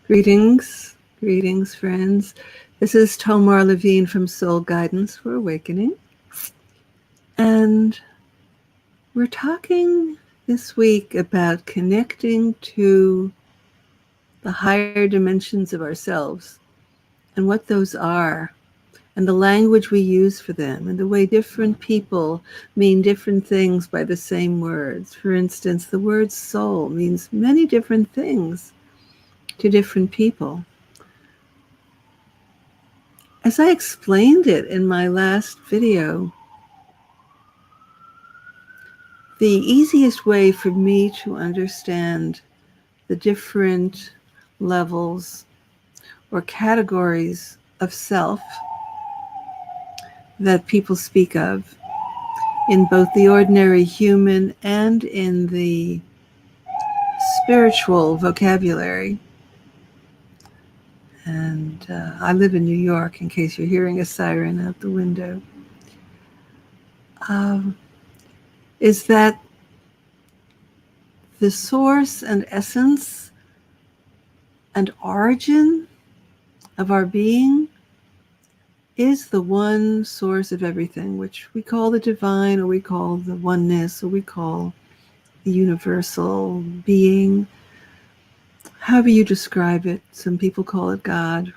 Greetings, friends. This is Tomar Levine from Soul Guidance for Awakening. And we're talking this week about connecting to the higher dimensions of ourselves and what those are, and the language we use for them, and the way different people mean different things by the same words. For instance, the word soul means many different things to different people. As I explained it in my last video, the easiest way for me to understand the different levels or categories of self that people speak of in both the ordinary human and in the spiritual vocabulary. And I live in New York, in case you're hearing a siren out the window. Is that the source and essence and origin of our being is the one source of everything, which we call the divine, or we call the oneness, or we call the universal being. However you describe it, some people call it God.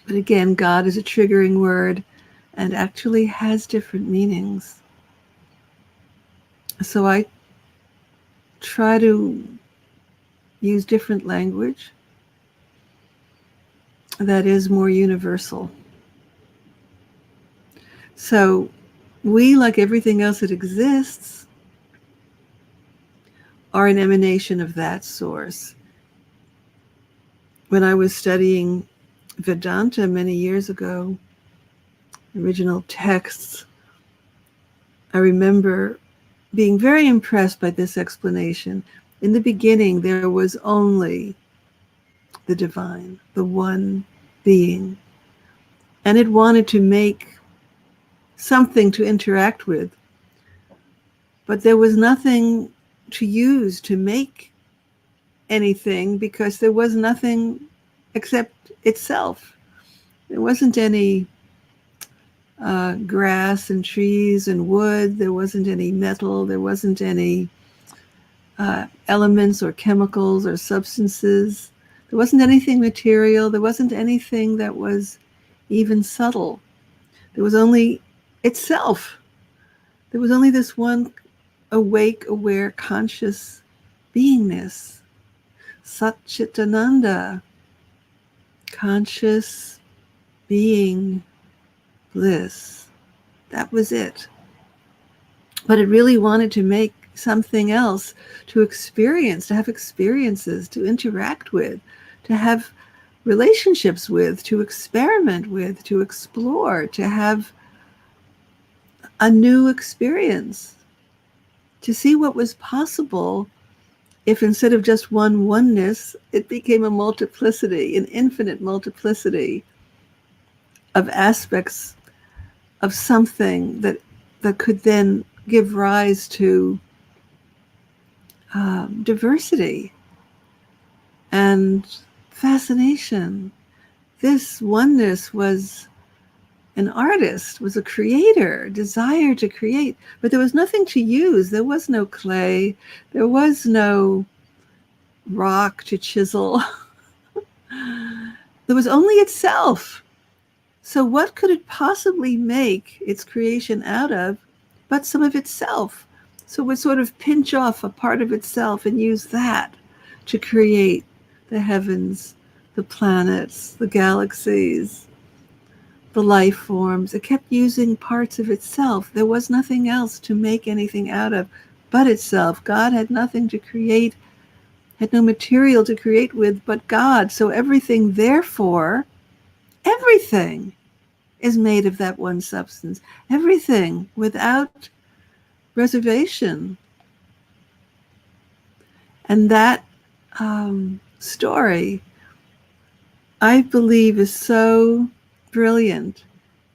But again, God is a triggering word and actually has different meanings. So I try to use different language that is more universal. So we, like everything else that exists, are an emanation of that source. When I was studying Vedanta many years ago, original texts, I remember being very impressed by this explanation. In the beginning, there was only the divine, the one being, and it wanted to make something to interact with, but there was nothing to use to make anything because there was nothing except itself. There wasn't any grass and trees and wood. There wasn't any metal. There wasn't any elements or chemicals or substances. There wasn't anything material. There wasn't anything that was even subtle. There was only itself. There was only this one awake, aware, conscious beingness. Satchitananda, conscious being bliss. That was it. But it really wanted to make something else to experience, to have experiences, to interact with, to have relationships with, to experiment with, to explore, to have a new experience, to see what was possible if instead of just one oneness, it became a multiplicity, an infinite multiplicity of aspects of something that could then give rise to diversity and fascination. This oneness was an artist, was a creator, desire to create, but there was nothing to use. There was no clay. There was no rock to chisel. There was only itself. So what could it possibly make its creation out of but some of itself? So it would sort of pinch off a part of itself and use that to create the heavens, the planets, the galaxies, the life forms. It kept using parts of itself. There was nothing else to make anything out of but itself. God had nothing to create, had no material to create with but God. So everything, therefore, everything is made of that one substance. Everything without reservation. And that story, I believe, is so brilliant,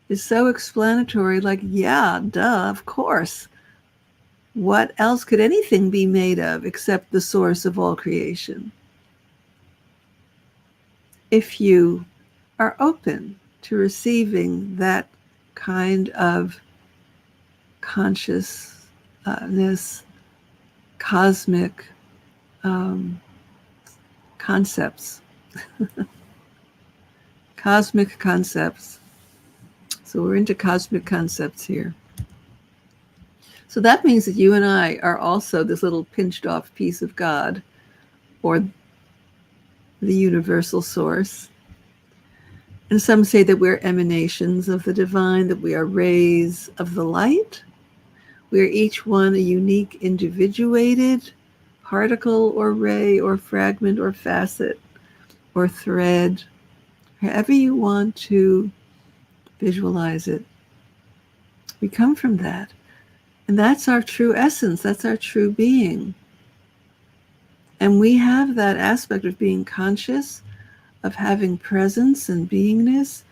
is so explanatory, like, yeah, duh, of course. What else could anything be made of except the source of all creation? if you are open to receiving that kind of consciousness, cosmic um, concepts, cosmic concepts. So we're into cosmic concepts here. So that means that you and I are also this little pinched off piece of God, or the universal source. And some say that we're emanations of the divine, that we are rays of the light. We are each one a unique, individuated particle or ray or fragment or facet or thread, however you want to visualize it. We come from that. And that's our true essence. That's our true being. And we have that aspect of being conscious, of having presence and beingness.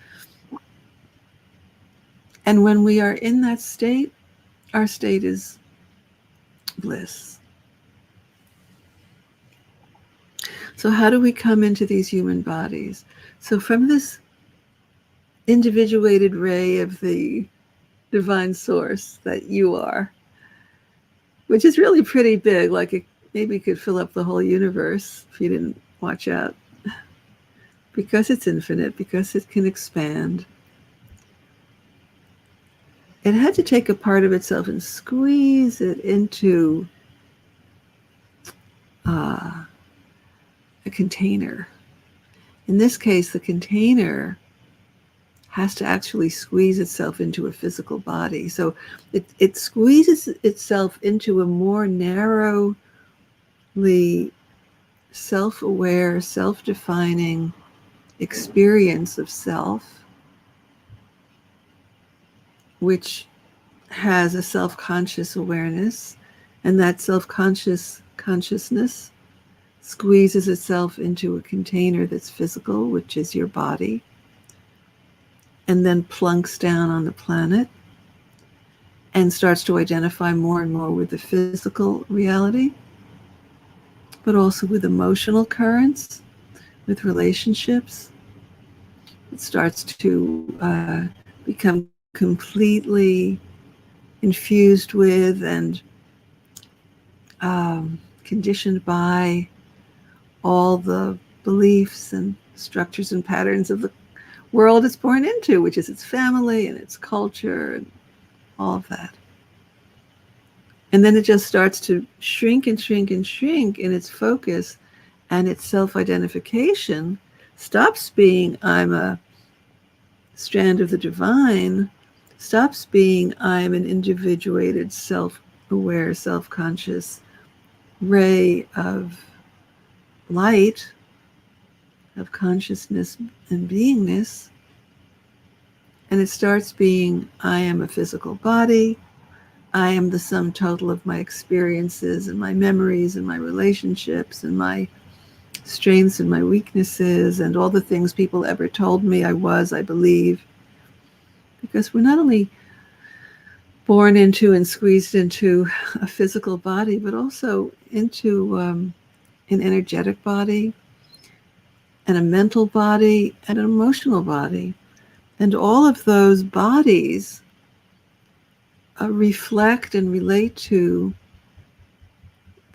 And when we are in that state, our state is bliss. So how do we come into these human bodies? So from this individuated ray of the divine source that you are, which is really pretty big, like it maybe could fill up the whole universe if you didn't watch out, because it's infinite, because it can expand. It had to take a part of itself and squeeze it into a container. In this case, the container has to actually squeeze itself into a physical body. So it squeezes itself into a more narrowly self-aware, self-defining experience of self, which has a self-conscious awareness, and that self-conscious consciousness squeezes itself into a container that's physical, which is your body, and then plunks down on the planet and starts to identify more and more with the physical reality, but also with emotional currents, with relationships. It starts to become completely infused with and conditioned by all the beliefs and structures and patterns of the world it's born into, which is its family and its culture and all of that. And then it just starts to shrink and shrink and shrink in its focus, and its self-identification stops being I'm a strand of the divine, stops being I'm an individuated, self-aware, self-conscious ray of light, of consciousness and beingness, and it starts being I am a physical body, I am the sum total of my experiences and my memories and my relationships and my strengths and my weaknesses and all the things people ever told me I was, I believe. Because we're not only born into and squeezed into a physical body, but also into an energetic body, and a mental body, and an emotional body. And all of those bodies reflect and relate to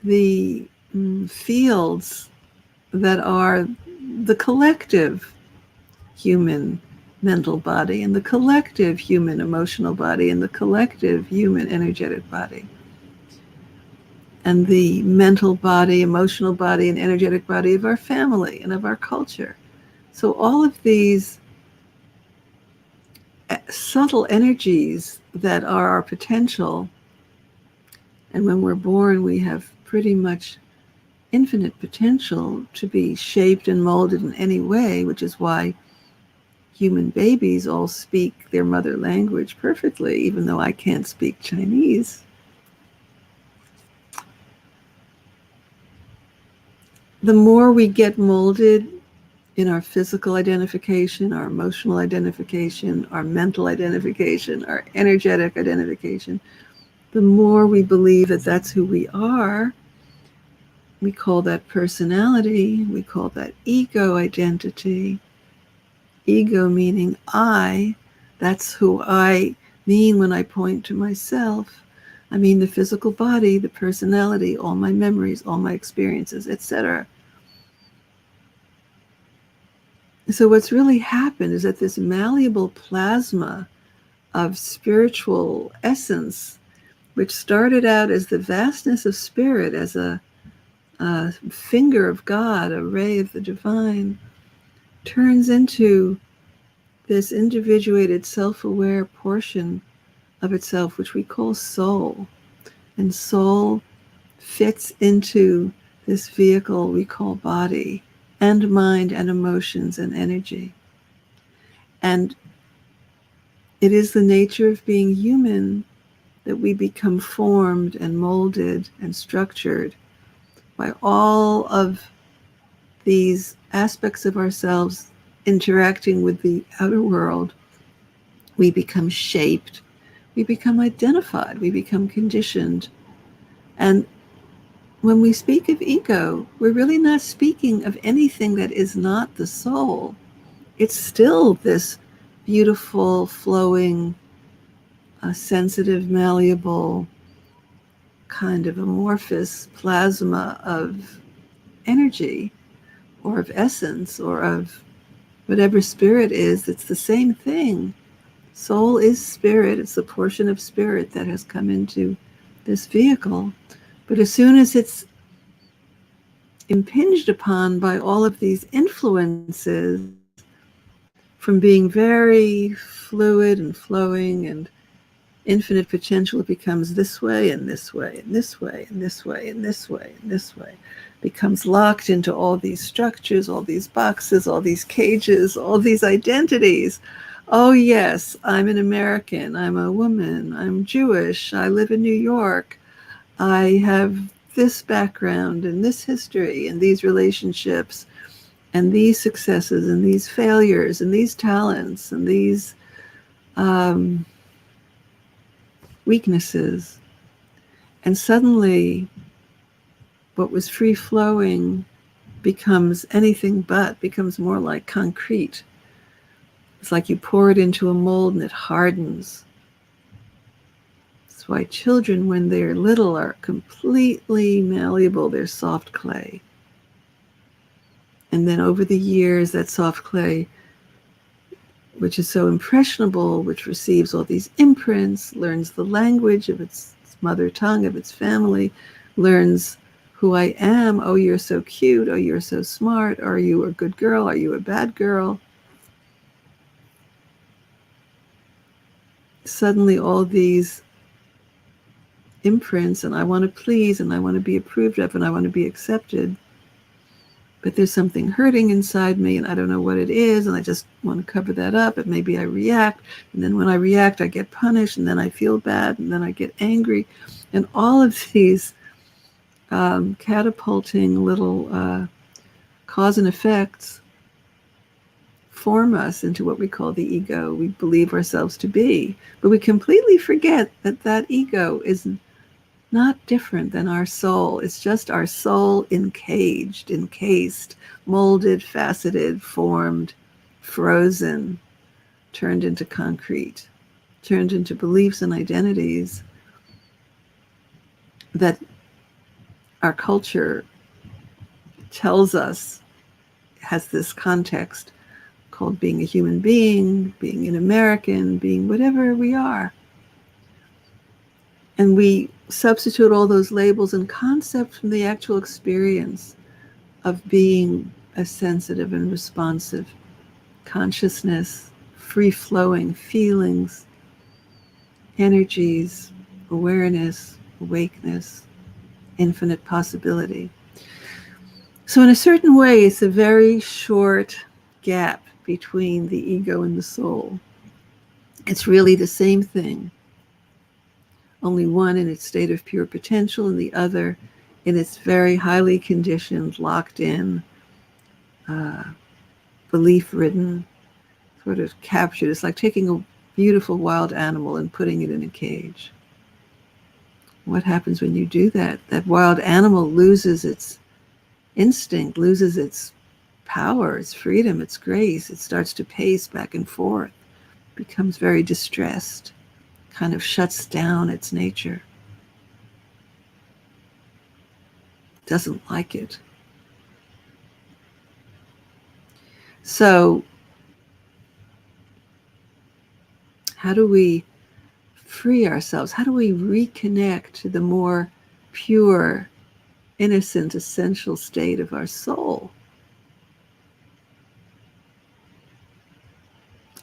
the fields that are the collective human mental body, and the collective human emotional body, and the collective human energetic body. And the mental body, emotional body, and energetic body of our family and of our culture. So all of these subtle energies that are our potential, and when we're born, we have pretty much infinite potential to be shaped and molded in any way, which is why human babies all speak their mother language perfectly, even though I can't speak Chinese. The more we get molded in our physical identification, our emotional identification, our mental identification, our energetic identification, the more we believe that that's who we are, We call that personality. We call that ego identity. Ego meaning I. That's who I mean when I point to myself. I mean the physical body, the personality, all my memories, all my experiences, etc. So what's really happened is that this malleable plasma of spiritual essence, which started out as the vastness of spirit, as a finger of God, a ray of the divine, turns into this individuated, self-aware portion of itself, which we call soul. And soul fits into this vehicle we call body, and mind, and emotions, and energy. And it is the nature of being human that we become formed and molded and structured by all of these aspects of ourselves interacting with the outer world. We become shaped, we become identified, we become conditioned. And when we speak of ego, we're really not speaking of anything that is not the soul. It's still this beautiful, flowing, sensitive, malleable, kind of amorphous plasma of energy or of essence or of whatever spirit is. It's the same thing. Soul is spirit. It's the portion of spirit that has come into this vehicle. But as soon as it's impinged upon by all of these influences, from being very fluid and flowing and infinite potential, it becomes this way and this way and this way and this way and this way and this way. Becomes locked into all these structures, all these boxes, all these cages, all these identities. Oh yes, I'm an American, I'm a woman, I'm Jewish, I live in New York, I have this background and this history and these relationships and these successes and these failures and these talents and these weaknesses. And suddenly what was free-flowing becomes anything but, becomes more like concrete. It's like you pour it into a mold and it hardens. That's why children, when they're little, are completely malleable. They're soft clay. And then over the years, that soft clay, which is so impressionable, which receives all these imprints, learns the language of its mother tongue, of its family, learns who I am. Oh, you're so cute. Oh, you're so smart. Are you a good girl? Are you a bad girl? Suddenly all these imprints, and I want to please, and I want to be approved of, and I want to be accepted. But there's something hurting inside me, and I don't know what it is, and I just want to cover that up, and maybe I react, and then when I react, I get punished, and then I feel bad, and then I get angry. And all of these catapulting little cause and effects form us into what we call the ego we believe ourselves to be. But we completely forget that that ego is not different than our soul. It's just our soul encaged, encased, molded, faceted, formed, frozen, turned into concrete, turned into beliefs and identities that our culture tells us has this context called being a human being, being an American, being whatever we are. And we substitute all those labels and concepts from the actual experience of being a sensitive and responsive consciousness, free-flowing feelings, energies, awareness, awakeness, infinite possibility. So in a certain way, it's a very short gap between the ego and the soul. It's really the same thing, only one in its state of pure potential and the other in its very highly conditioned, locked in, belief-ridden, sort of captured. It's like taking a beautiful wild animal and putting it in a cage. What happens when you do that? That wild animal loses its instinct loses its power, its freedom, its grace. It starts to pace back and forth, becomes very distressed, kind of shuts down its nature, doesn't like it. So, how do we free ourselves? How do we reconnect to the more pure, innocent, essential state of our soul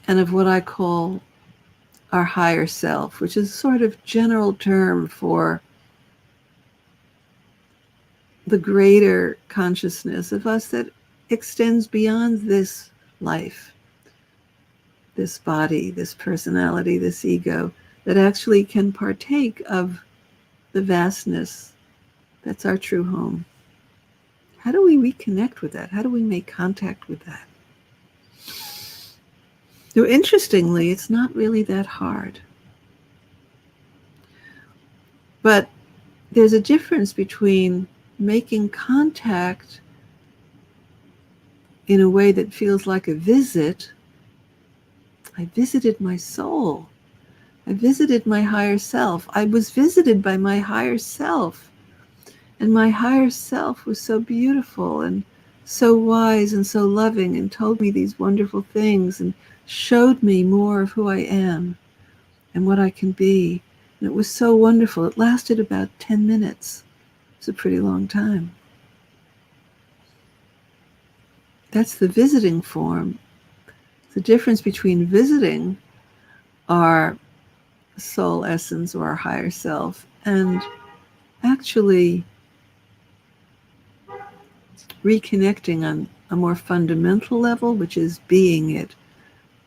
and of what I call our higher self, which is a sort of general term for the greater consciousness of us that extends beyond this life, this body, this personality, this ego, that actually can partake of the vastness that's our true home. How do we reconnect with that? How do we make contact with that? So interestingly, it's not really that hard. But there's a difference between making contact in a way that feels like a visit. I visited my soul. I visited my higher self. I was visited by my higher self. And my higher self was so beautiful and so wise and so loving and told me these wonderful things and showed me more of who I am and what I can be. And it was so wonderful. It lasted about 10 minutes. It's a pretty long time. That's the visiting form. The difference between visiting our soul essence or our higher self and actually reconnecting on a more fundamental level, which is being it,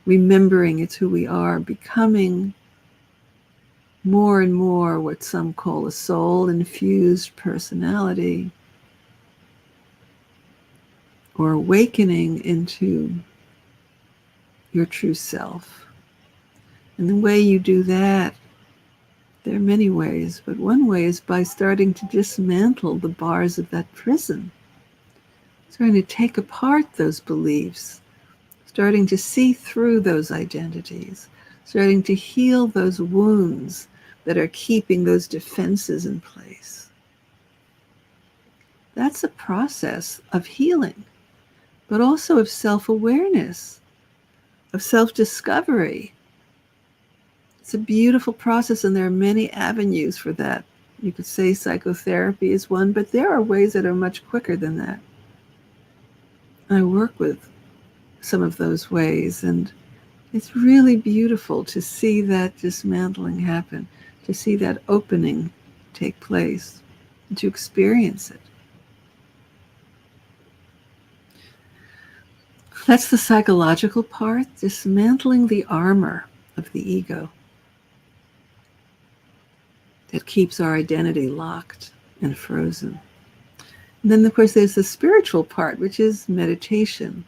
remembering it's who we are, becoming more and more what some call a soul-infused personality, or awakening into your true self. And the way you do that, there are many ways, but one way is by starting to dismantle the bars of that prison, starting to take apart those beliefs, starting to see through those identities, starting to heal those wounds that are keeping those defenses in place. That's a process of healing, but also of self-awareness, of self-discovery. It's a beautiful process, and there are many avenues for that. You could say psychotherapy is one, but there are ways that are much quicker than that. I work with some of those ways, and it's really beautiful to see that dismantling happen, to see that opening take place, and to experience it. That's the psychological part, dismantling the armor of the ego that keeps our identity locked and frozen. And then, of course, there's the spiritual part, which is meditation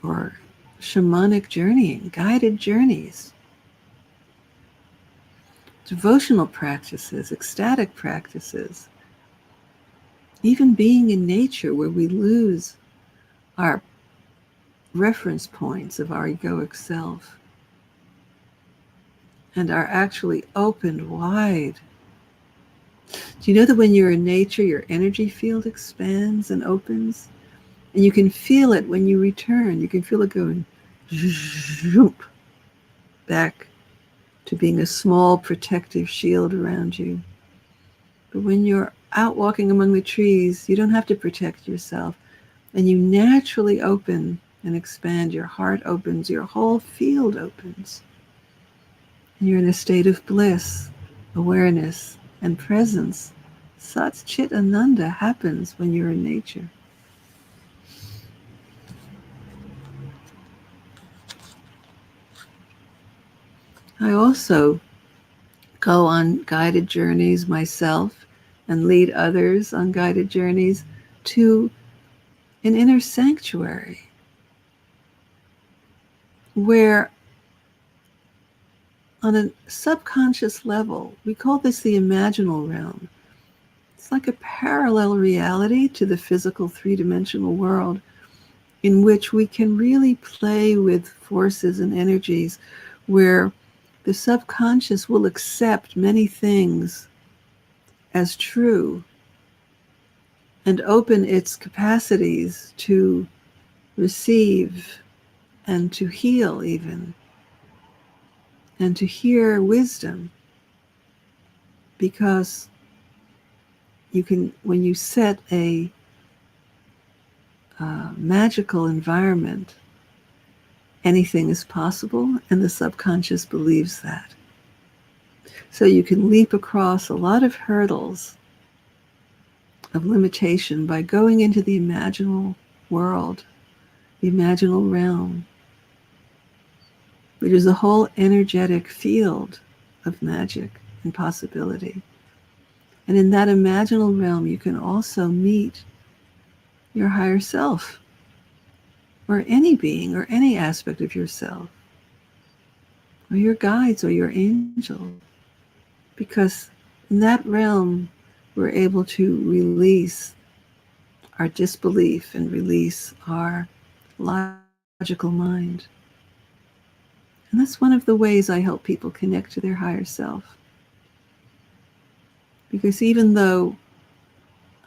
or shamanic journeying, guided journeys, devotional practices, ecstatic practices, even being in nature where we lose our reference points of our egoic self and are actually opened wide. Do you know that when you're in nature, your energy field expands and opens? And you can feel it when you return. You can feel it going back to being a small protective shield around you. But when you're out walking among the trees, you don't have to protect yourself. And you naturally open and expand. Your heart opens. Your whole field opens. And you're in a state of bliss, awareness, and presence. Sat Chit Ananda happens when you're in nature. I also go on guided journeys myself and lead others on guided journeys to an inner sanctuary where, on a subconscious level, we call this the imaginal realm. It's like a parallel reality to the physical three-dimensional world in which we can really play with forces and energies where the subconscious will accept many things as true and open its capacities to receive and to heal even and to hear wisdom, because you can, when you set a magical environment, anything is possible, and the subconscious believes that. So you can leap across a lot of hurdles of limitation by going into the imaginal world, the imaginal realm, which is a whole energetic field of magic and possibility. And in that imaginal realm, you can also meet your higher self, or any being, or any aspect of yourself, or your guides, or your angels. Because in that realm, we're able to release our disbelief and release our logical mind. And that's one of the ways I help people connect to their higher self. Because even though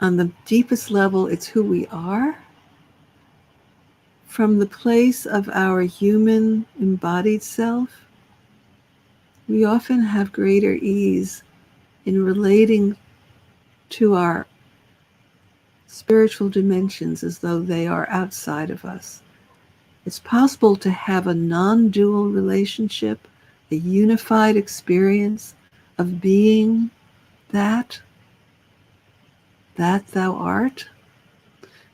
on the deepest level it's who we are, from the place of our human embodied self, we often have greater ease in relating to our spiritual dimensions as though they are outside of us. It's possible to have a non-dual relationship, a unified experience of being that thou art.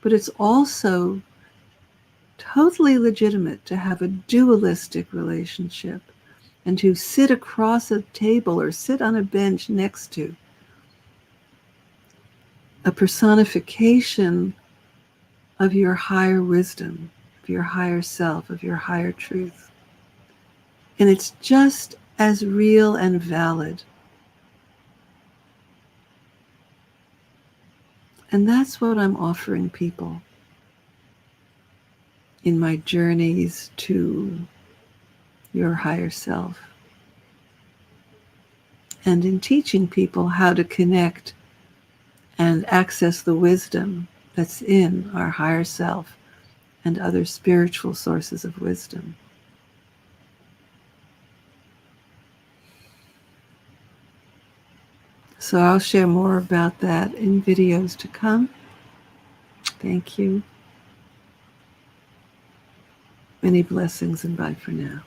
But it's also totally legitimate to have a dualistic relationship and to sit across a table or sit on a bench next to a personification of your higher wisdom, of your higher self, of your higher truth. And it's just as real and valid. And that's what I'm offering people in my journeys to your higher self, and in teaching people how to connect and access the wisdom that's in our higher self and other spiritual sources of wisdom. So I'll share more about that in videos to come. Thank you. Many blessings, and bye for now.